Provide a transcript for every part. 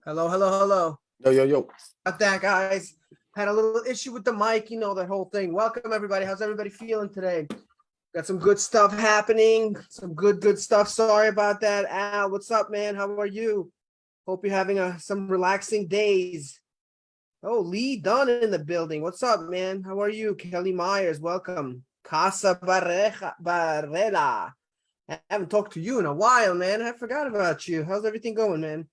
Hello, hello, hello. Yo, yo, yo. Got that, guys. Had a little issue with the mic, you know, that whole thing. Welcome, everybody. How's everybody feeling today? Got some good stuff happening. Some good stuff. Sorry about that. Al, what's up, man? How are you? Hope you're having some relaxing days. Oh, Lee Dunn in the building. What's up, man? How are you? Kelly Myers, welcome. Casa Barrera. I haven't talked to you in a while, man. I forgot about you. How's everything going, man?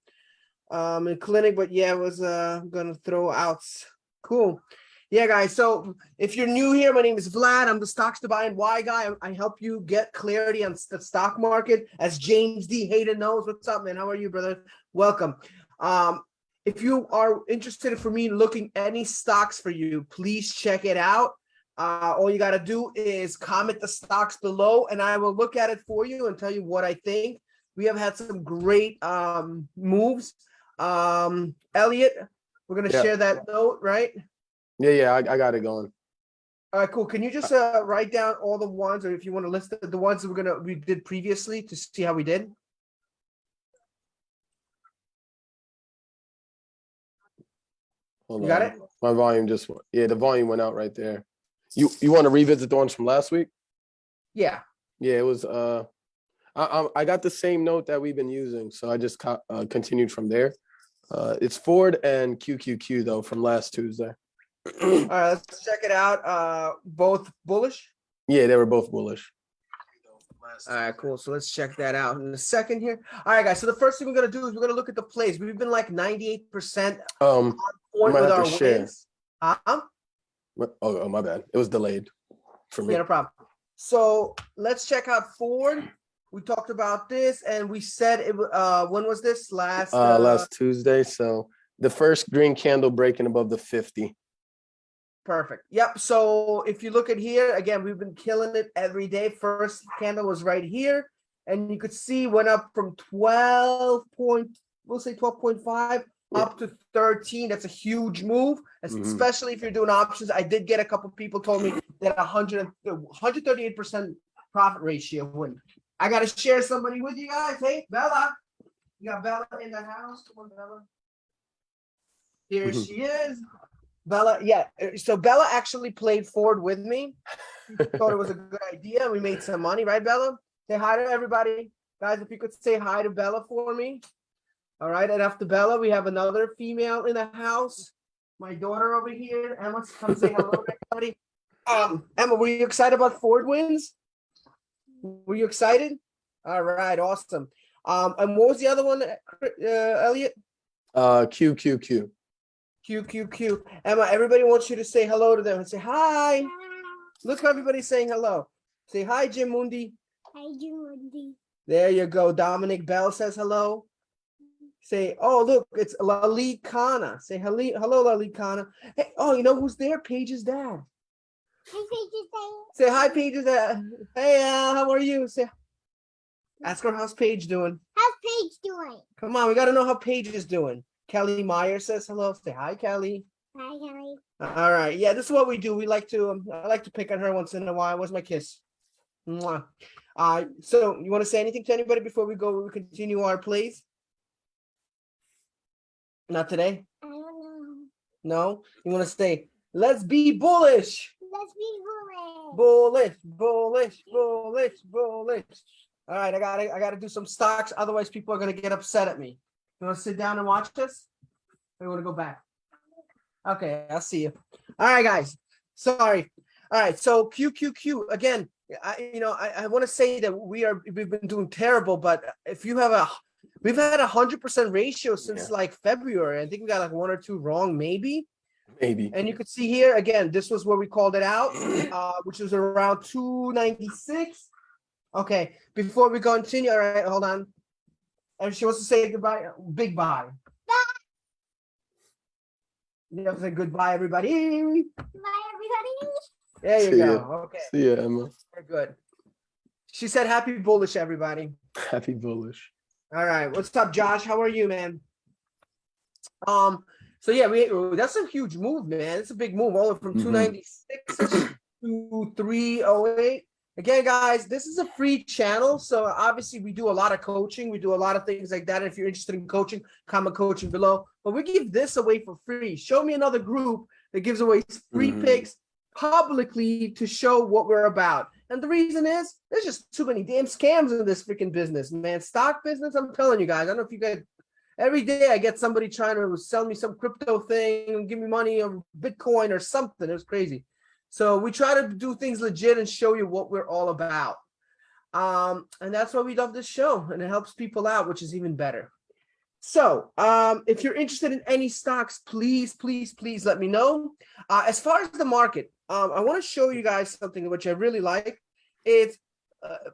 In clinic, but yeah, I was gonna throw outs. Cool. Yeah, guys. So if you're new here, my name is Vlad. I'm the stocks to buy and why guy. I help you get clarity on the stock market. As James D. Hayden knows. What's up, man? How are you, brother? Welcome. If you are interested for me looking any stocks for you, please check it out. All you got to do is comment the stocks below and I will look at it for you and tell you what I think. We have had some great moves. Elliot, we're going to share that note, right? Yeah, I got it going. All right, cool. Can you just write down all the ones, or if you want to list the ones that we did previously to see how we did? Hold you got on. it? My volume just went. Yeah, the volume went out right there. You want to revisit the ones from last week? Yeah. Yeah, it was I got the same note that we've been using, so I just continued from there. It's Ford and QQQ though from last Tuesday. All right, let's check it out. Both bullish? Yeah, they were both bullish. All right, cool. So let's check that out in a second here. All right, guys. So the first thing we're gonna do is we're gonna look at the plays. We've been like 98% on point with our wins. Oh, my bad. It was delayed for me. Yeah, no problem. So let's check out Ford. We talked about this, and we said it. When was this last? Last Tuesday. So the first green candle breaking above the 50. Perfect. Yep. So if you look at here again, we've been killing it every day. First candle was right here, and you could see went up from 12.5 up to 13. That's a huge move, especially if you're doing options. I did get a couple people told me that 138% profit ratio win. I got to share somebody with you guys. Hey, Bella. You got Bella in the house. Come on, Bella. Here she is. Bella, yeah. So Bella actually played Ford with me. She thought it was a good idea. We made some money, right, Bella? Say hi to everybody. Guys, if you could say hi to Bella for me. All right, and after Bella, we have another female in the house. My daughter over here. Emma, come say hello to everybody. Emma, were you excited about Ford wins? Were you excited? All right, awesome. And what was the other one, Elliot? QQQ. QQQ. Emma, everybody wants you to say hello to them and say hi. Look how everybody's saying hello. Say hi, Jim Mundi. Hi, Jim Mundi. There you go. Dominic Bell says hello. Say, oh, look, it's Lalikana. Say hello, Lalikana. Hey, oh, you know who's there? Paige's dad. Hi, Paige's dad. Say hi, Paige's dad. Hey, Al, how are you? Say, ask her how's Paige doing. How's Paige doing? Come on, we got to know how Paige is doing. Kelly Meyer says hello. Say hi, Kelly. Hi, Kelly. All right. Yeah, this is what we do. We like to, I like to pick on her once in a while. Where's my kiss? Mwah. So you want to say anything to anybody before we continue our plays? Not today? I don't know. No? You want to say, let's be bullish. Let's be bullish. Bullish, bullish, bullish, bullish. All right, I gotta do some stocks. Otherwise, people are gonna get upset at me. You want to sit down and watch this? Or you want to go back? Okay, I'll see you. All right, guys. Sorry. All right, so QQQ again. I want to say that we've been doing terrible, but if you have we've had 100% ratio since like February. I think we got like one or two wrong, maybe. And you could see here again. This was where we called it out, which was around 296. Okay, before we continue, all right, hold on. And she wants to say goodbye. Big bye. Bye. You have to say goodbye, everybody. Bye, everybody. There you go. Okay. See ya, Emma. We're good. She said happy bullish, everybody. Happy bullish. All right. What's up, Josh? How are you, man? So yeah, that's a huge move, man. It's a big move. All from 296 to 308. Again, guys, this is a free channel. So obviously we do a lot of coaching. We do a lot of things like that. If you're interested in coaching, comment coaching below. But we give this away for free. Show me another group that gives away free picks publicly to show what we're about. And the reason is there's just too many damn scams in this freaking business, man. Stock business, I'm telling you guys. I don't know if you guys, every day I get somebody trying to sell me some crypto thing and give me money or Bitcoin or something. It was crazy. So we try to do things legit and show you what we're all about. And that's why we love this show, and it helps people out, which is even better. So if you're interested in any stocks, please, please, please let me know. As far as the market, I want to show you guys something which I really like. It's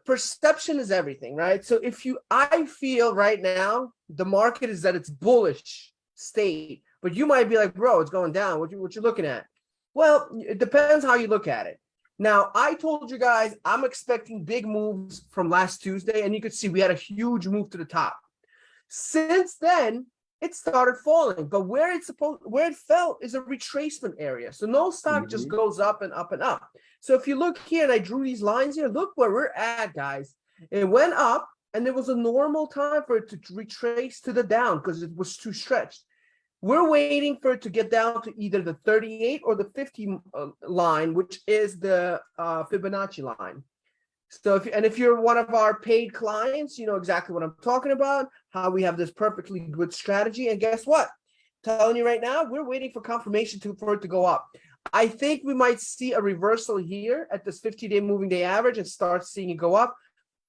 perception is everything, right? So I feel right now the market is at its bullish state, but you might be like, bro, it's going down. What you looking at? Well, it depends how you look at it. Now, I told you guys I'm expecting big moves from last Tuesday, and you could see we had a huge move to the top. Since then, it started falling, but where it fell is a retracement area. So no stock just goes up and up and up. So if you look here, and I drew these lines here, look where we're at, guys. It went up, and there was a normal time for it to retrace to the down because it was too stretched. We're waiting for it to get down to either the 38 or the 50 line, which is the Fibonacci line. So if you're one of our paid clients, you know exactly what I'm talking about, how we have this perfectly good strategy. And guess what? I'm telling you right now, we're waiting for confirmation for it to go up. I think we might see a reversal here at this 50-day moving day average and start seeing it go up.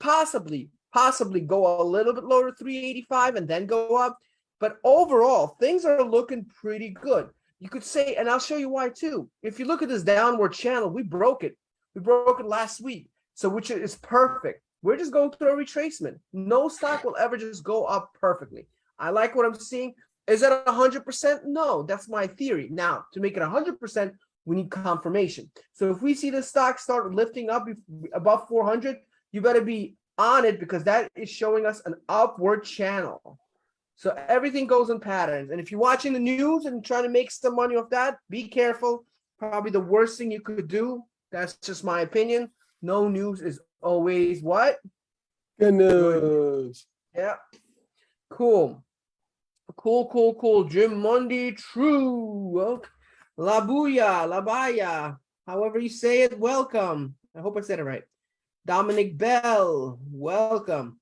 Possibly go a little bit lower, 385, and then go up. But overall, things are looking pretty good. You could say, and I'll show you why too. If you look at this downward channel, we broke it. We broke it last week. So which is perfect. We're just going through a retracement. No stock will ever just go up perfectly. I like what I'm seeing. Is that 100%? No, that's my theory. Now, to make it 100%, we need confirmation. So if we see the stock start lifting up above 400, you better be on it because that is showing us an upward channel. So everything goes in patterns. And if you're watching the news and trying to make some money off that, be careful. Probably the worst thing you could do. That's just my opinion. No news is always what? Good news. Yeah. Cool. Cool. Jim Monday, true. La Buya, La Baya. However you say it, welcome. I hope I said it right. Dominic Bell, welcome.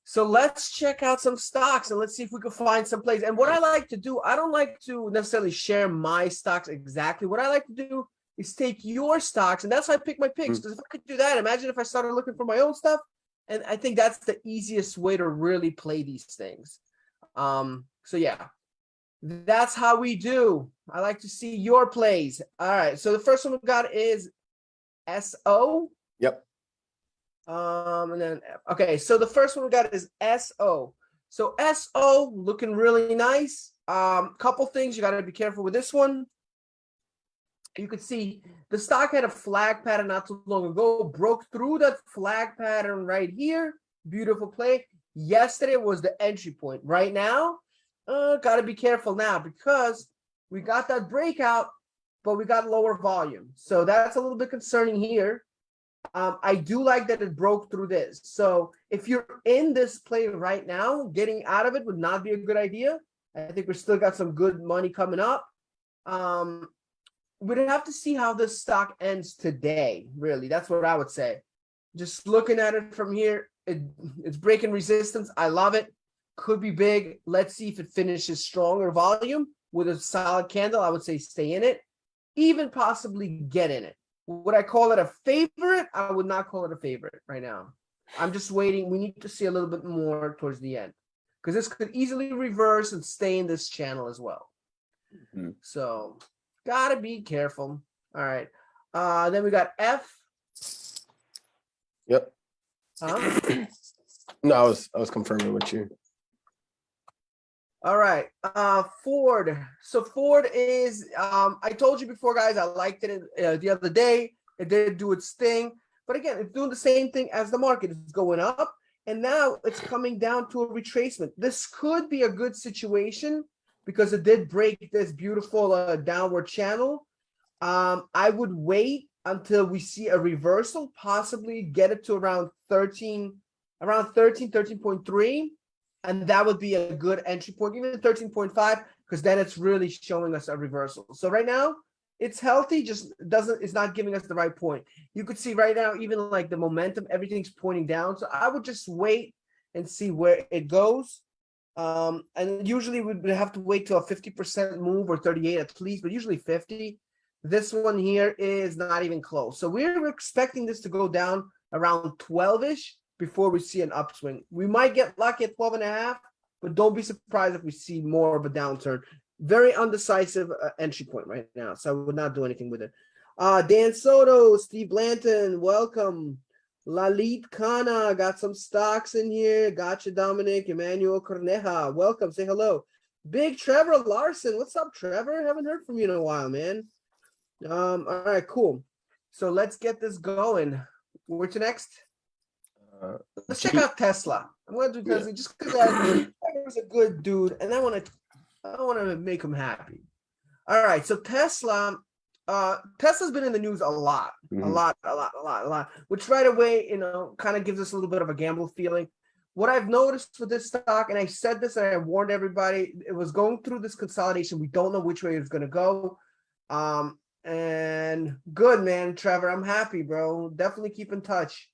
So let's check out some stocks and let's see if we can find some plays. And what I like to do, I don't like to necessarily share my stocks exactly. What I like to do is take your stocks, and that's how I pick my picks. Because if I could do that, imagine if I started looking for my own stuff. And I think that's the easiest way to really play these things. So yeah, that's how we do. I like to see your plays. All right. So the first one we got is SO. Yep. And then okay, so the first one we got is SO. So SO looking really nice. Couple things you got to be careful with this one. You could see the stock had a flag pattern not too long ago, broke through that flag pattern right here. Beautiful play. Yesterday was the entry point. Right now, got to be careful now because we got that breakout, but we got lower volume. So that's a little bit concerning here. I do like that it broke through this. So if you're in this play right now, getting out of it would not be a good idea. I think we still got some good money coming up. We'd have to see how this stock ends today, really. That's what I would say. Just looking at it from here, it's breaking resistance. I love it. Could be big. Let's see if it finishes stronger volume with a solid candle. I would say stay in it, even possibly get in it. Would I call it a favorite? I would not call it a favorite right now. I'm just waiting. We need to see a little bit more towards the end because this could easily reverse and stay in this channel as well. So gotta be careful. All right. Then we got F. Yep. Huh? No, I was confirming with you. All right. Ford. So Ford is, I told you before, guys, I liked it the other day. It did do its thing. But again, it's doing the same thing as the market. It's going up, and now it's coming down to a retracement. This could be a good situation because it did break this beautiful downward channel. I would wait until we see a reversal, possibly get it to around 13.3. And that would be a good entry point, even 13.5, because then it's really showing us a reversal. So right now, it's healthy, just it's not giving us the right point. You could see right now, even like the momentum, everything's pointing down. So I would just wait and see where it goes. And usually we'd have to wait till a 50% move or 38 at least, but usually 50. This one here is not even close. So we're expecting this to go down around 12-ish before we see an upswing. We might get lucky at 12.5, but don't be surprised if we see more of a downturn. Very undecisive entry point right now, so I would not do anything with it. Dan Soto, Steve Blanton, welcome. Lalit Khanna, got some stocks in here. Gotcha, Dominic. Emmanuel Corneja, welcome. Say hello. Big Trevor Larson, what's up, Trevor? Haven't heard from you in a while, man. All right, cool. So let's get this going. Where to next? Let's check out Tesla. I'm going to do Tesla just because I was a good dude, and I want to make him happy. All right, so Tesla's been in the news a lot, a lot, which right away, kind of gives us a little bit of a gamble feeling. What I've noticed with this stock, and I said this and I warned everybody, it was going through this consolidation. We don't know which way it's going to go. And good, man, Trevor. I'm happy, bro. Definitely keep in touch.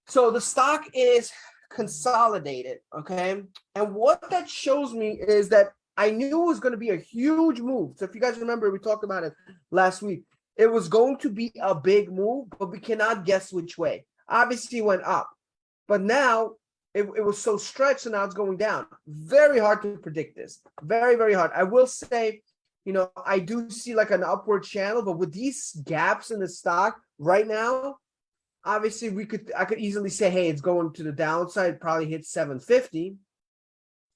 So the stock is consolidated, okay? And what that shows me is that I knew it was going to be a huge move. So if you guys remember, we talked about it last week. It was going to be a big move, but we cannot guess which way. Obviously, it went up. But now it was so stretched, so now it's going down. Very hard to predict this. Very, very hard. I will say, I do see like an upward channel, but with these gaps in the stock right now, obviously I could easily say, hey, it's going to the downside, probably hit 750.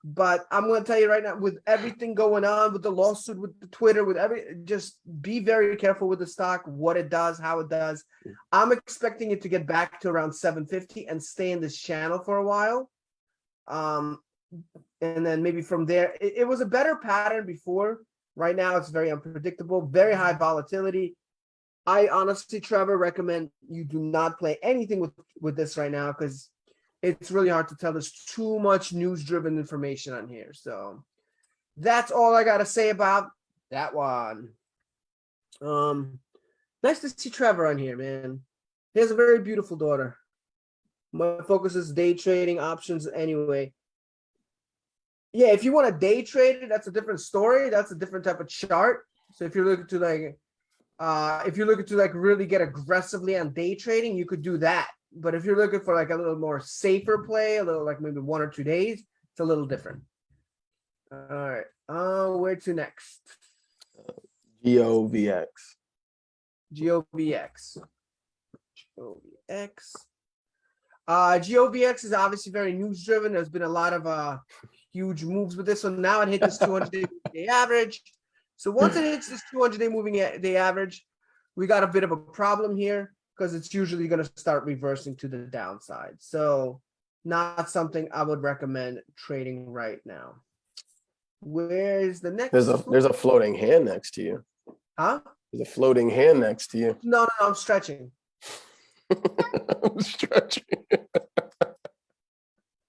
But I'm going to tell you right now, with everything going on, with the lawsuit, with the Twitter, just be very careful with the stock, what it does, how it does. I'm expecting it to get back to around 750 and stay in this channel for a while. And then maybe from there, it was a better pattern before. Right now, it's very unpredictable, very high volatility. I honestly, Trevor, recommend you do not play anything with this right now because it's really hard to tell. There's too much news-driven information on here. So that's all I got to say about that one. Nice to see Trevor on here, man. He has a very beautiful daughter. My focus is day trading options anyway. Yeah, if you want to day trade it, that's a different story. That's a different type of chart. So if you're looking to really get aggressively on day trading, you could do that. But if you're looking for like a little more safer play, a little like maybe 1 or 2 days, it's a little different. All right. Where to next? GOVX. GOVX. GOVX is obviously very news driven. There's been a lot of huge moves with this one. Now it hit this 200-day average. So once it hits this 200-day moving day average, we got a bit of a problem here because it's usually going to start reversing to the downside. So not something I would recommend trading right now. Where's the next? There's a floating hand next to you. Huh? There's a floating hand next to you. No, I'm stretching. I'm stretching.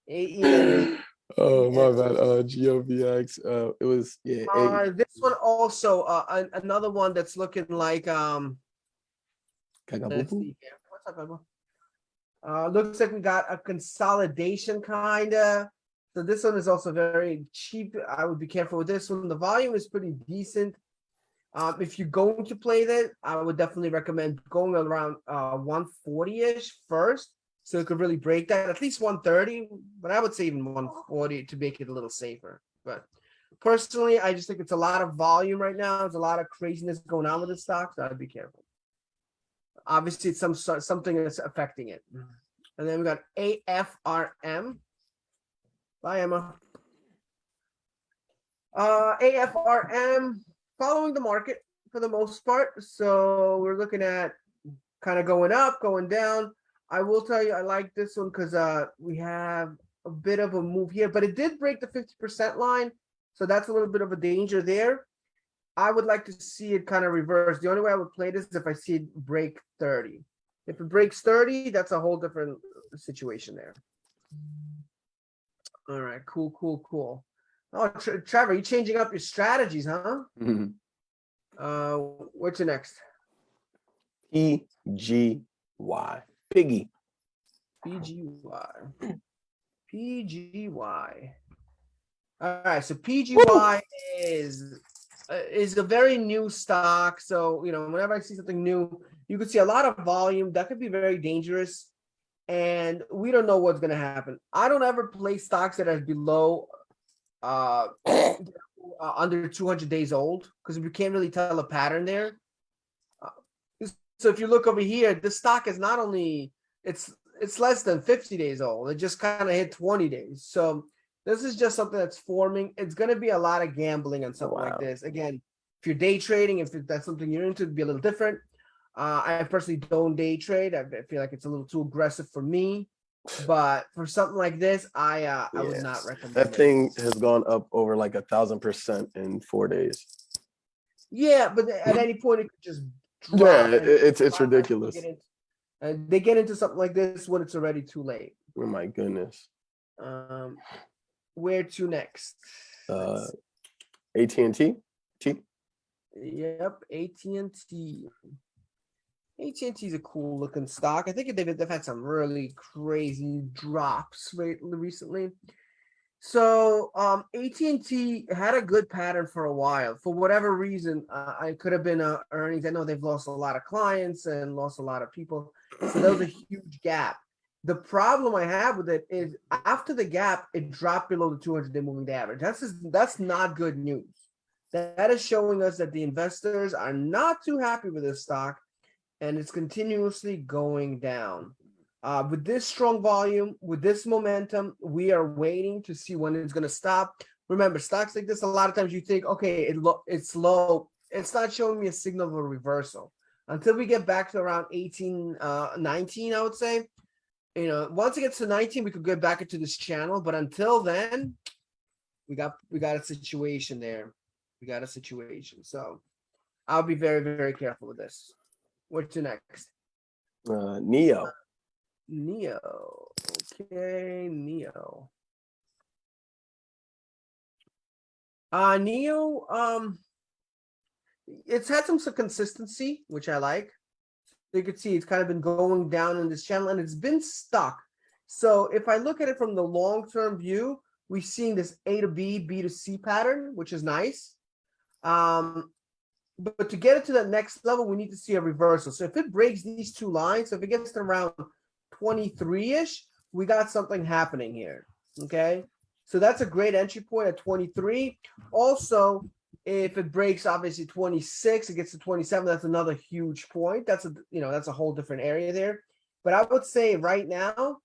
AEN. Oh, my bad. GOVX. It was This one also another one that's looking like let's see here. What's up, Emma? Looks like we got a consolidation kinda. So this one is also very cheap. I would be careful with this one. The volume is pretty decent. If you're going to play that, I would definitely recommend going around 140-ish first. So it could really break that, at least 130, but I would say even 140 to make it a little safer. But personally, I just think it's a lot of volume right now. There's a lot of craziness going on with the stock, so I'd be careful. Obviously, it's something that's affecting it. And then we got AFRM. Bye, Emma. AFRM following the market for the most part. So we're looking at kind of going up, going down. I will tell you, I like this one because we have a bit of a move here, but it did break the 50% line. So that's a little bit of a danger there. I would like to see it kind of reverse. The only way I would play this is if I see it break 30. If it breaks 30, that's a whole different situation there. All right, cool, cool, cool. Oh, Trevor, you changing up your strategies, huh? Mhm. What's your next? PGY. Piggy. PGY. PGY. All right, so PGY is a very new stock. So, you know, whenever I see something new, you could see a lot of volume. That could be very dangerous. And we don't know what's going to happen. I don't ever play stocks that are below under 200 days old because we can't really tell a pattern there. So if you look over here, this stock is not only it's less than 50 days old. It just kind of hit 20 days. So this is just something that's forming. It's going to be a lot of gambling on something like this. Again, if you're day trading, if that's something you're into, it'd be a little different. I personally don't day trade. I feel like it's a little too aggressive for me. But for something like this, I would not recommend that it. thing has gone up over like 1,000% in 4 days. Yeah, but at any point it could just drop. Yeah, and it's ridiculous. They get into something like this when it's already too late. Oh my goodness. Where to next? AT&T. Yep, AT&T. AT&T is a cool looking stock. I think they've had some really crazy drops recently. So AT&T had a good pattern for a while. For whatever reason, it could have been earnings. I know they've lost a lot of clients and lost a lot of people. So there was a huge gap. The problem I have with it is after the gap, it dropped below the 200-day moving average. That's not good news. That is showing us that the investors are not too happy with this stock, and it's continuously going down. With this strong volume, with this momentum, we are waiting to see when it's going to stop. Remember, stocks like this, a lot of times you think, okay, it's low. It's not showing me a signal of a reversal. Until we get back to around 18, 19, I would say. You know, once it gets to 19, we could get back into this channel. But until then, we got a situation there. We got a situation. So I'll be very, very careful with this. What's your next? Neo. Neo. Okay, Neo. Neo, it's had some consistency, which I like. You could see it's kind of been going down in this channel and it's been stuck. So if I look at it from the long-term view, we're seeing this A to B, B to C pattern, which is nice. But to get it to the next level, we need to see a reversal. So if it breaks these two lines, so if it gets to around 23-ish, we got something happening here. Okay. So that's a great entry point at 23. Also, if it breaks obviously 26, it gets to 27. That's another huge point. That's a whole different area there. But I would say right now,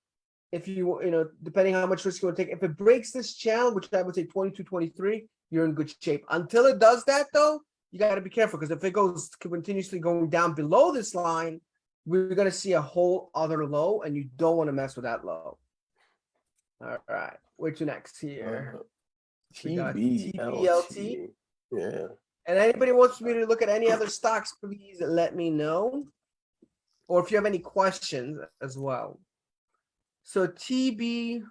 if depending on how much risk you want to take, if it breaks this channel, which I would say 22, 23, you're in good shape. Until it does that though, you got to be careful because if it goes continuously going down below this line, we're going to see a whole other low and you don't want to mess with that low. All right. What's next here? TBLT. Yeah. And anybody wants me to look at any other stocks, please let me know. Or if you have any questions as well. So TBLT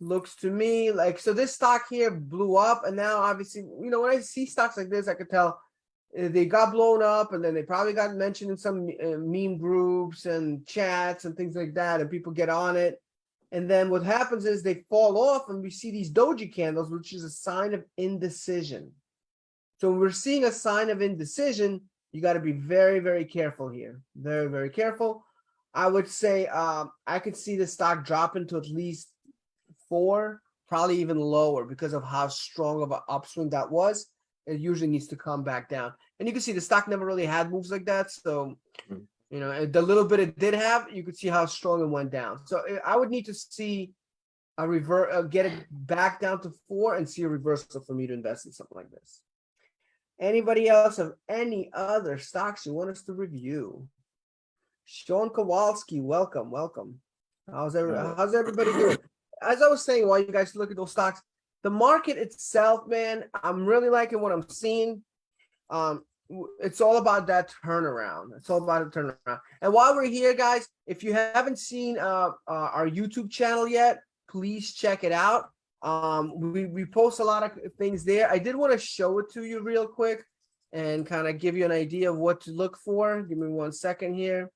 looks to me like, so this stock here blew up and now obviously, when I see stocks like this, I could tell they got blown up and then they probably got mentioned in some meme groups and chats and things like that, and people get on it. And then what happens is they fall off and we see these doji candles, which is a sign of indecision. So when we're seeing a sign of indecision, you got to be very, very careful here. Very, very careful. I would say I could see the stock dropping to at least 4, probably even lower because of how strong of an upswing that was. It usually needs to come back down. And you can see the stock never really had moves like that. So, the little bit it did have, you could see how strong it went down. So I would need to see a get it back down to 4 and see a reversal for me to invest in something like this. Anybody else have any other stocks you want us to review? Sean Kowalski, welcome. How's everybody doing? As I was saying, while you guys look at those stocks, the market itself, man, I'm really liking what I'm seeing. It's all about that turnaround. It's all about a turnaround. And while we're here, guys, if you haven't seen our YouTube channel yet, please check it out. We post a lot of things there. I did want to show it to you real quick and kind of give you an idea of what to look for. Give me 1 second here.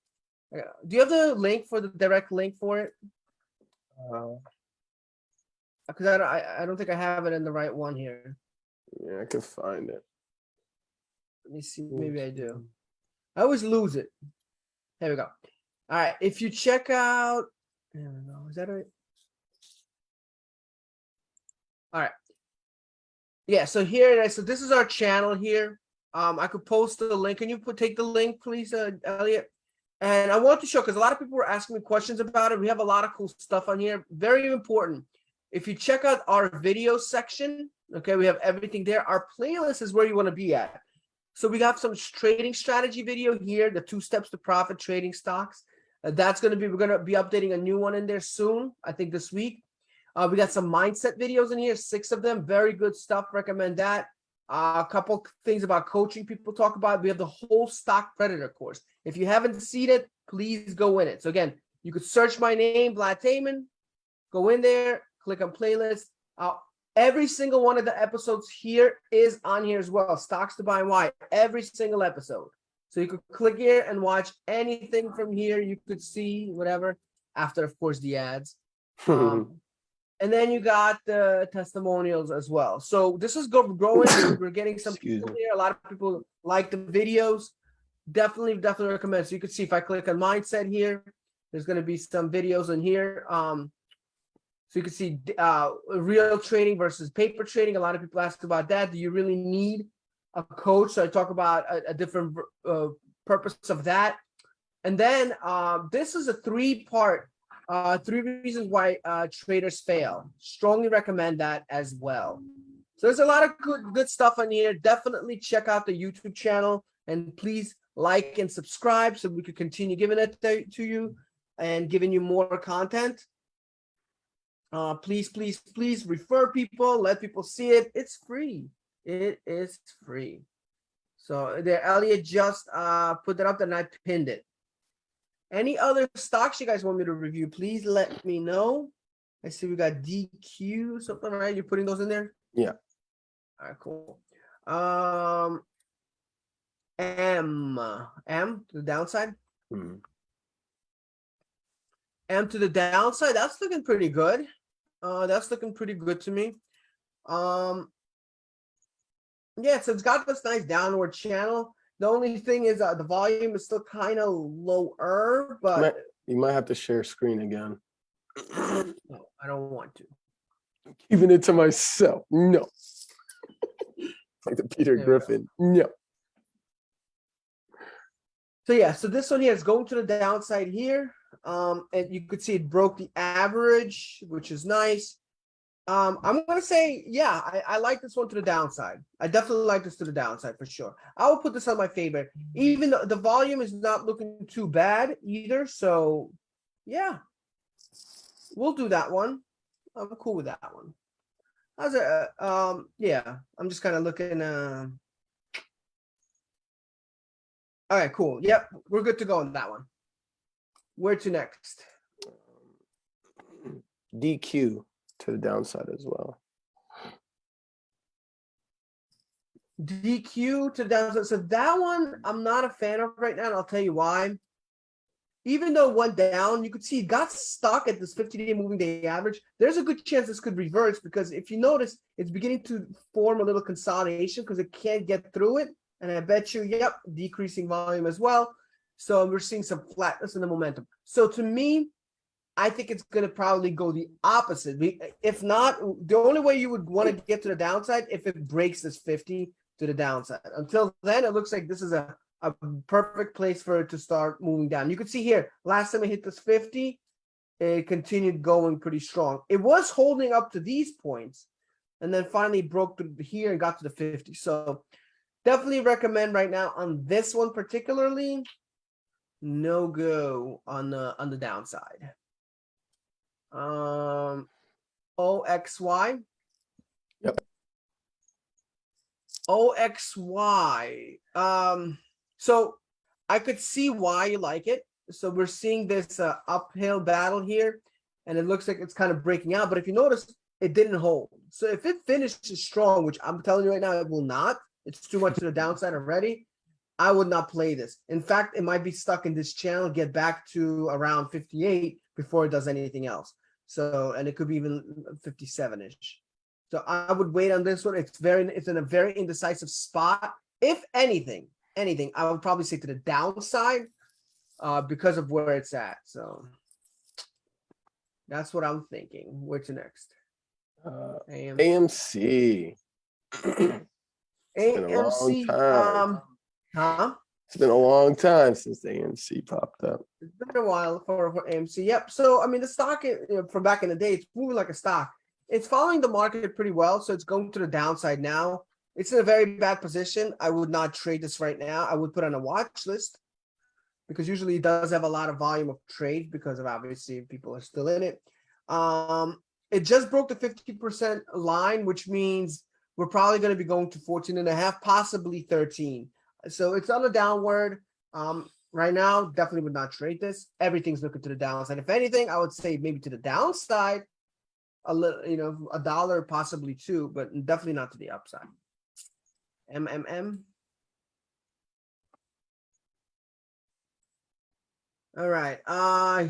Do you have the link for the direct link for it? Because I don't think I have it in the right one here. Yeah, I can find it. Let me see. Maybe I do. I always lose it. There we go. All right. If you check out, I don't know. Is that it? All right. Yeah. So here it is. So this is our channel here. I could post the link. Can you take the link, please, Elliot? And I want to show because a lot of people were asking me questions about it. We have a lot of cool stuff on here. Very important. If you check out our video section, okay, we have everything there. Our playlist is where you want to be at. So we got some trading strategy video here, the 2 steps to profit trading stocks. That's going to be, we're going to be updating a new one in there soon, I think this week. We got some mindset videos in here, 6 of them, very good stuff. Recommend that. A couple things about coaching people talk about. We have the whole stock predator course. If you haven't seen it, please go in it. So again, you could search my name, Vlad Tayman, go in there, click on playlist. Every single one of the episodes here is on here as well. Stocks to buy and why. Every single episode. So you could click here and watch anything from here. You could see whatever after, of course, the ads. And then you got the testimonials as well. So this is growing. We're getting some people here. A lot of people like the videos. Definitely recommend. So you can see if I click on mindset here, there's going to be some videos in here. So you can see real trading versus paper trading. A lot of people ask about that. Do you really need a coach? So I talk about a different purpose of that. And then this is a 3-part, 3 reasons why traders fail. Strongly recommend that as well. So there's a lot of good stuff on here. Definitely check out the YouTube channel and please like and subscribe so we could continue giving it to you and giving you more content. Please refer people, let people see it. It's free. It is free. So there, Elliot just put that up there and I pinned it. Any other stocks you guys want me to review, please let me know. I see we got DQ, something, right? You're putting those in there? Yeah. All right, cool. M to the downside. M to the downside. That's looking pretty good. That's looking pretty good to me. Yeah, so it's got this nice downward channel. The only thing is the volume is still kind of lower, but you might have to share screen again. no, I don't want to. I'm keeping it to myself. No. Like the Peter Griffin. No. So yeah, so this one here is going to the downside here. And you could see it broke the average, which is nice. I'm gonna say, yeah, I like this one to the downside. I definitely like this to the downside for sure. I will put this on my favorite, even though the volume is not looking too bad either. So yeah, we'll do that one. I'm cool with that one. How's it? Yeah, I'm just kind of looking. All right, cool. Yep, we're good to go on that one. Where to next? DQ to the downside as well. DQ to the downside. So that one I'm not a fan of right now, and I'll tell you why. Even though it went down, you could see it got stuck at this 50-day moving day average. There's a good chance this could reverse because if you notice, it's beginning to form a little consolidation because it can't get through it. And I bet you, yep, decreasing volume as well. So we're seeing some flatness in the momentum. So to me, I think it's going to probably go the opposite. If not, the only way you would want to get to the downside if it breaks this 50 to the downside. Until then, it looks like this is a perfect place for it to start moving down. You can see here, last time it hit this 50, it continued going pretty strong. It was holding up to these points and then finally broke through here and got to the 50. So definitely recommend right now on this one particularly, no go on the downside. OXY. OXY. So I could see why you like it. So we're seeing this uphill battle here, and it looks like it's kind of breaking out. But if you notice, it didn't hold. So if it finishes strong, which I'm telling you right now, it will not. It's too much to the downside already. I would not play this. In fact, it might be stuck in this channel, get back to around 58 before it does anything else. So, and it could be even 57-ish. So I would wait on this one. It's in a very indecisive spot. If anything, I would probably say to the downside because of where it's at. So that's what I'm thinking. What's next? AMC. It's been a long AMC. time. Huh? It's been a long time since the AMC popped up. It's been a while for AMC. Yep. So I mean, the stock from back in the day, it's moving like a stock. It's following the market pretty well, so it's going to the downside now. It's in a very bad position. I would not trade this right now. I would put on a watch list because usually it does have a lot of volume of trade because of obviously people are still in it. It just broke the 50% line, which means we're probably going to be going to 14.5, possibly 13. So it's on a downward. Right now, definitely would not trade this. Everything's looking to the downside. If anything, I would say maybe to the downside, a little, $1, possibly $2, but definitely not to the upside. MMM. All right.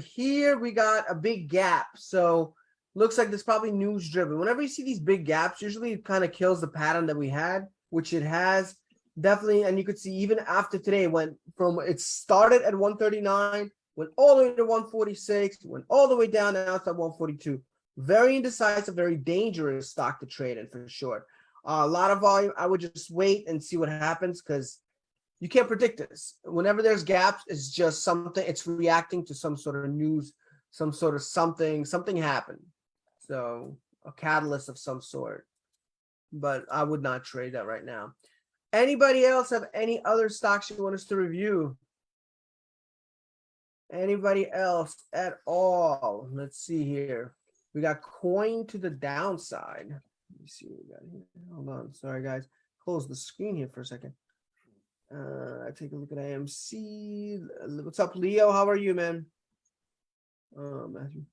Here we got a big gap. So looks like this probably news driven. Whenever you see these big gaps, usually it kind of kills the pattern that we had, which it has. Definitely, and you could see even after today it started at 139, went all the way to 146, went all the way down, now it's at 142. Very indecisive, very dangerous stock to trade in for sure. A lot of volume. I would just wait and see what happens because you can't predict this. Whenever there's gaps, it's just something. It's reacting to some sort of news, some sort of something happened. So a catalyst of some sort. But I would not trade that right now. Anybody else have any other stocks you want us to review? Anybody else at all? Let's see here. We got coin to the downside. Let me see what we got here. Hold on. Sorry, guys. Close the screen here for a second. Take a look at AMC. What's up, Leo? How are you, man? Matthew.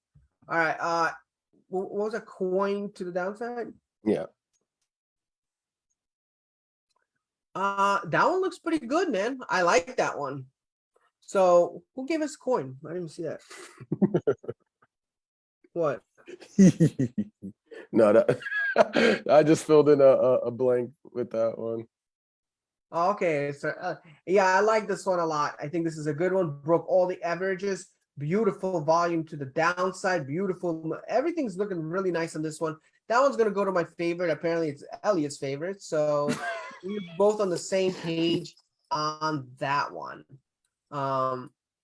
All right. What was a coin to the downside? Yeah. That one looks pretty good, man. I like that one. So who gave us a coin? I didn't even see that. What? No, that I just filled in a blank with that one. Oh, okay. So yeah, I like this one a lot. I think this is a good one. Broke all the averages. Beautiful volume to the downside. Beautiful. Everything's looking really nice on this one. That one's gonna go to my favorite. Apparently, it's Elliot's favorite. So we're both on the same page on that one.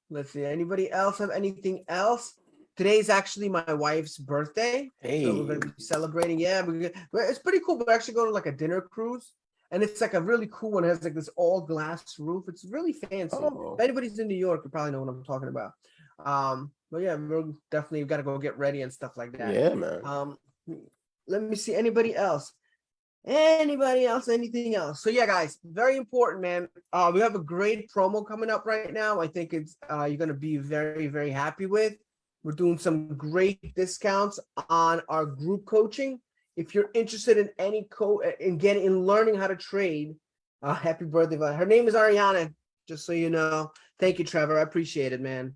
Let's see. Anybody else have anything else? Today's actually my wife's birthday. Hey. So we're gonna be celebrating. Yeah, it's pretty cool. We're actually going to like a dinner cruise. And it's like a really cool one. It has like this all glass roof. It's really fancy. Oh. If anybody's in New York, you probably know what I'm talking about. But yeah, we're definitely got to go get ready and stuff like that. Yeah, man. Let me see. Anybody else? Anything else? So yeah, guys, very important, man. We have a great promo coming up right now. I think it's you're gonna be very, very happy with. We're doing some great discounts on our group coaching. If you're interested in any in learning how to trade, happy birthday. Her name is Ariana, just so you know. Thank you, Trevor. I appreciate it, man.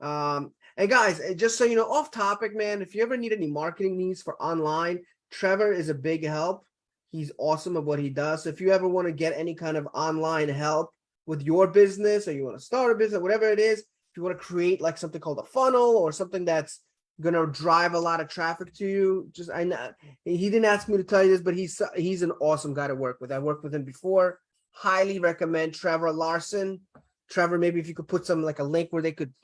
And guys, just so you know, off topic, man, if you ever need any marketing needs for online, Trevor is a big help. He's awesome at what he does. So if you ever want to get any kind of online help with your business, or you want to start a business, whatever it is, if you want to create like something called a funnel or something that's gonna drive a lot of traffic to you, I know he didn't ask me to tell you this, but he's an awesome guy to work with. I worked with him before. Highly recommend Trevor Larson. Trevor, maybe if you could put some like a link where they could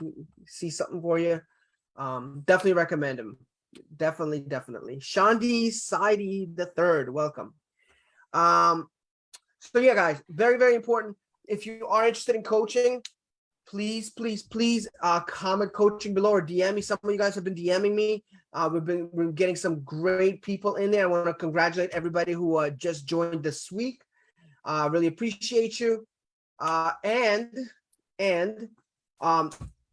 see something for you. Definitely recommend him. Definitely. Shandi Saidi the third, welcome. So yeah, guys, very, very important. If you are interested in coaching, please comment coaching below or DM me. Some of you guys have been DMing me. We're getting some great people in there. I want to congratulate everybody who just joined this week. Really appreciate you. And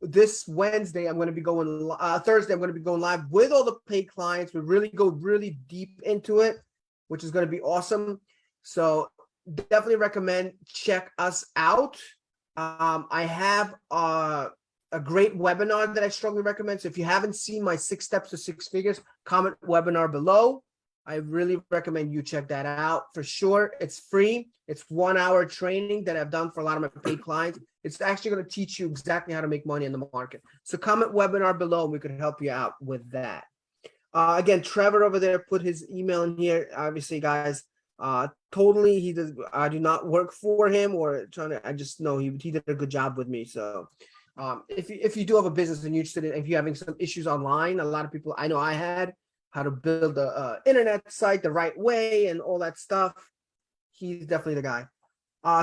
this Wednesday I'm going to be going Thursday I'm going to be going live with all the paid clients. We really go really deep into it, which is going to be awesome. So definitely recommend check us out. I have a great webinar that I strongly recommend. So if you haven't seen my 6 steps to 6 figures, comment webinar below. I really recommend you check that out for sure. It's free. It's 1 hour training that I've done for a lot of my paid clients. It's actually going to teach you exactly how to make money in the market. So comment webinar below and we can help you out with that. Again, Trevor over there put his email in here. Obviously, guys, totally I do not work for him or I just know he did a good job with me. So if you do have a business and you're interested in, if you're having some issues online, a lot of people I know I had how to build a internet site the right way and all that stuff. He's definitely the guy.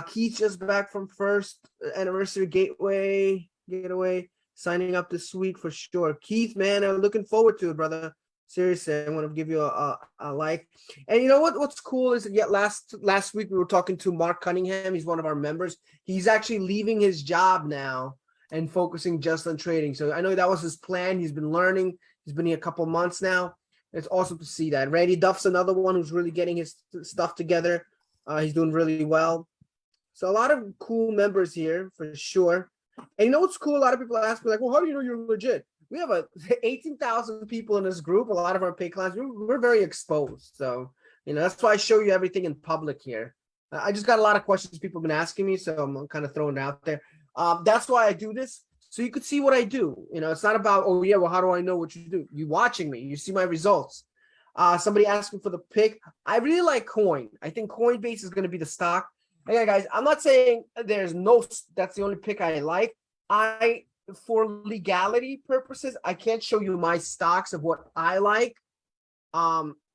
Keith just back from first anniversary getaway, signing up this week for sure. Keith, man, I'm looking forward to it, brother. Seriously, I want to give you a like. And you know what's cool is last week we were talking to Mark Cunningham. He's one of our members. He's actually leaving his job now and focusing just on trading. So I know that was his plan. He's been learning. He's been here a couple months now. It's awesome to see that. Randy Duff's another one who's really getting his stuff together. He's doing really well. So a lot of cool members here for sure. And you know what's cool? A lot of people ask me like, well, how do you know you're legit? We have 18,000 people in this group. A lot of our paid clients, we're very exposed. So, that's why I show you everything in public here. I just got a lot of questions people have been asking me. So I'm kind of throwing it out there. That's why I do this. So you could see what I do. It's not about, oh yeah, well, how do I know what you do? You watching me, you see my results. Somebody asking for the pick. I really like Coin. I think Coinbase is going to be the stock. Again, guys, I'm not saying that's the only pick I like. For legality purposes, I can't show you my stocks of what I like.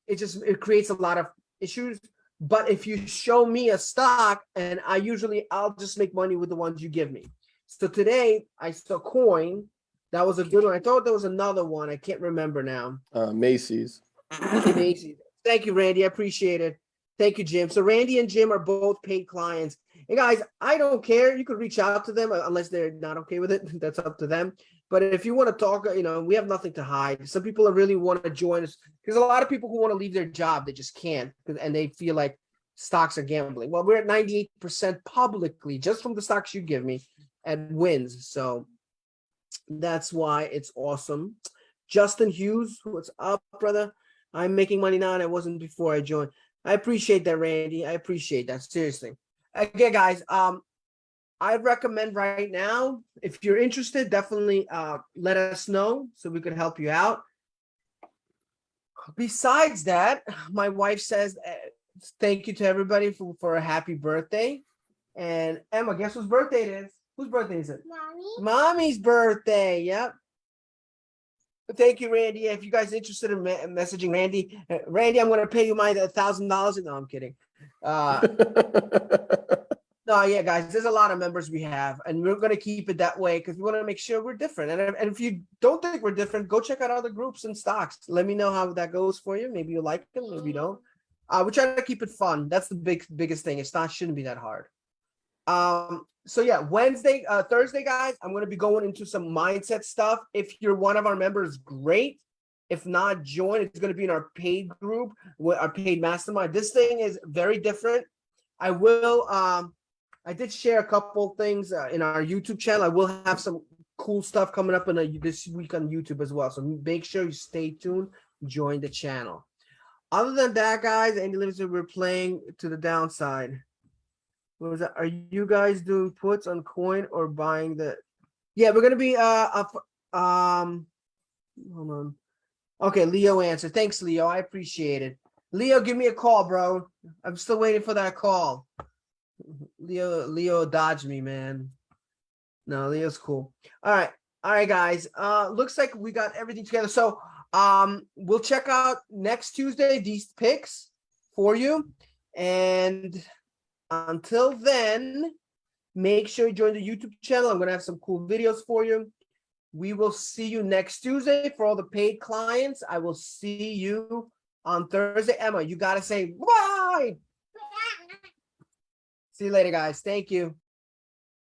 It creates a lot of issues. But if you show me a stock, and I'll just make money with the ones you give me. So today I saw Coin. That was a good one. I thought there was another one. I can't remember now. Macy's. Macy's. Thank you, Randy. I appreciate it. Thank you, Jim. So Randy and Jim are both paid clients. And guys, I don't care. You could reach out to them unless they're not okay with it. That's up to them. But if you want to talk, we have nothing to hide. Some people really want to join us because a lot of people who want to leave their job, they just can't, and they feel like stocks are gambling. Well, we're at 98% publicly just from the stocks you give me at wins. So that's why it's awesome. Justin Hughes, what's up, brother? I'm making money now and I wasn't before I joined. I appreciate that, Randy. I appreciate that. Seriously. Again, guys, I recommend right now, if you're interested, definitely let us know so we could help you out. Besides that, my wife says thank you to everybody for a happy birthday. And Emma, guess whose birthday it is? Whose birthday is it? Mommy's birthday. Yep. Thank you, Randy. If you guys are interested in messaging Randy, I'm going to pay you my $1,000. No, I'm kidding. No, yeah, guys, there's a lot of members we have, and we're going to keep it that way because we want to make sure we're different. And if you don't think we're different, go check out other groups and stocks. Let me know how that goes for you. Maybe you like them, maybe you don't. We try to keep it fun. That's the biggest thing. Shouldn't be that hard. So yeah, Thursday, guys, I'm going to be going into some mindset stuff. If you're one of our members, great. If not, join. It's going to be in our paid group, our paid mastermind. This thing is very different. I did share a couple things in our YouTube channel. I will have some cool stuff coming up this week on YouTube as well. So make sure you stay tuned, join the channel. Other than that, guys, Andy Livingston, we're playing to the downside. What was that? Are you guys doing puts on Coin or buying the? Yeah, we're gonna be hold on. Okay, Leo answered. Thanks, Leo. I appreciate it. Leo, give me a call, bro. I'm still waiting for that call. Leo dodged me, man. No, Leo's cool. All right, guys. Looks like we got everything together. So we'll check out next Tuesday these picks for you. And until then, make sure you join the YouTube channel. I'm gonna have some cool videos for you. We will see you next Tuesday for all the paid clients. I will see you on Thursday. Emma, you gotta say bye. See you later, guys. Thank you.